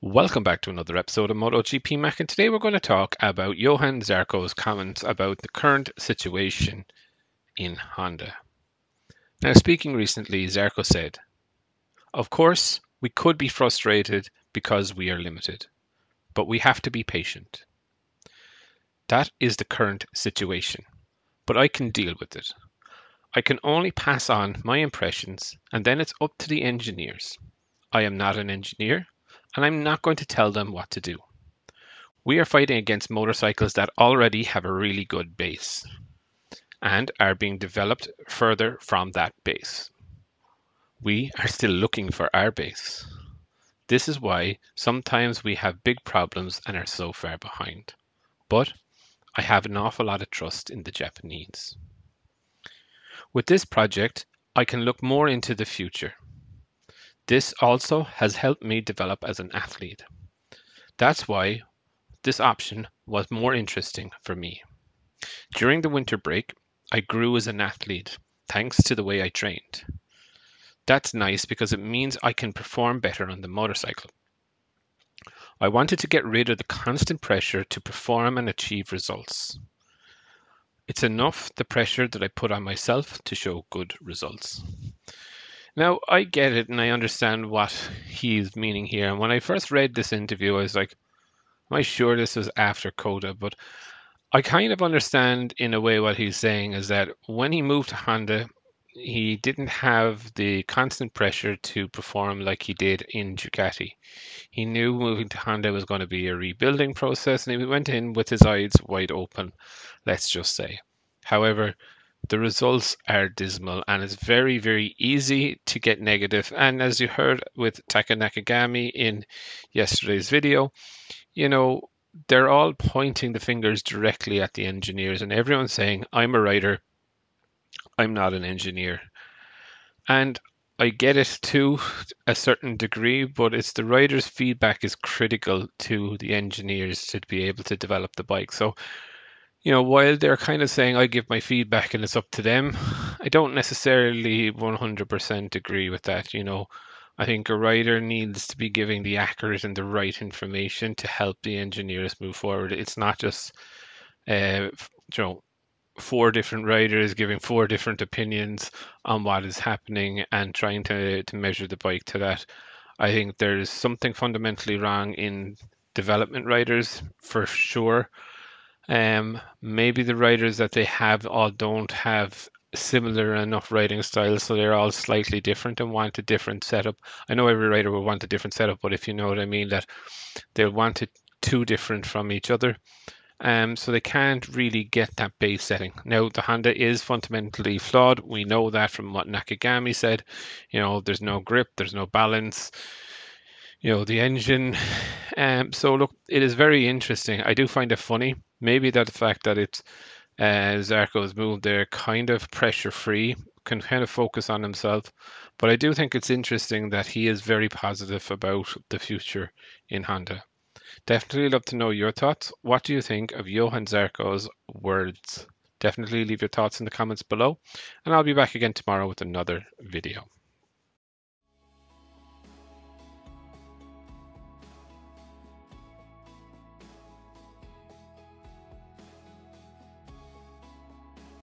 Welcome back to another episode of Motogp Mac, and today we're going to talk about Johan Zarco's comments about the current situation in Honda. Now, speaking recently, Zarco said, "Of course, we could be frustrated because we are limited, but we have to be patient. That is the current situation, but I can deal with it. I can only pass on my impressions, and then it's up to the engineers. I am not an engineer, and I'm not going to tell them what to do. We are fighting against motorcycles that already have a really good base and are being developed further from that base. We are still looking for our base. This is why sometimes we have big problems and are so far behind. But I have an awful lot of trust in the Japanese. With this project, I can look more into the future. This also has helped me develop as an athlete. That's why this option was more interesting for me. During the winter break, I grew as an athlete thanks to the way I trained. That's nice because it means I can perform better on the motorcycle. I wanted to get rid of the constant pressure to perform and achieve results. It's enough the pressure that I put on myself to show good results." Now, I get it and I understand what he's meaning here. And when I first read this interview, I was like, am I sure this was after Coda? But I kind of understand in a way what he's saying is that when he moved to Honda, he didn't have the constant pressure to perform like he did in Ducati. He knew moving to Honda was going to be a rebuilding process, and he went in with his eyes wide open, let's just say. However, the results are dismal, and it's very, very easy to get negative. And as you heard with Taka Nakagami in yesterday's video, you know, they're all pointing the fingers directly at the engineers, and everyone's saying, I'm a writer, I'm not an engineer. And I get it to a certain degree, but it's the rider's feedback is critical to the engineers to be able to develop the bike. So, while they're kind of saying I give my feedback and it's up to them, I don't necessarily 100% agree with that. I think a rider needs to be giving the accurate and the right information to help the engineers move forward. It's not just, uh, you know, four different riders giving four different opinions on what is happening and trying to measure the bike to that. I think there's something fundamentally wrong in development riders for sure. Maybe the riders that they have all don't have similar enough riding styles, so they're all slightly different and want a different setup. I know every rider will want a different setup, but if you know what I mean, that they'll want it too different from each other. So they can't really get that base setting. Now, the Honda is fundamentally flawed. We know that from what Nakagami said. There's no grip, there's no balance. The engine. So look, it is very interesting. I do find it funny. Maybe that the fact that it's Zarco's moved there kind of pressure free, can kind of focus on himself. But I do think it's interesting that he is very positive about the future in Honda. Definitely love to know your thoughts. What do you think of Johan Zarco's words? Definitely leave your thoughts in the comments below, and I'll be back again tomorrow with another video.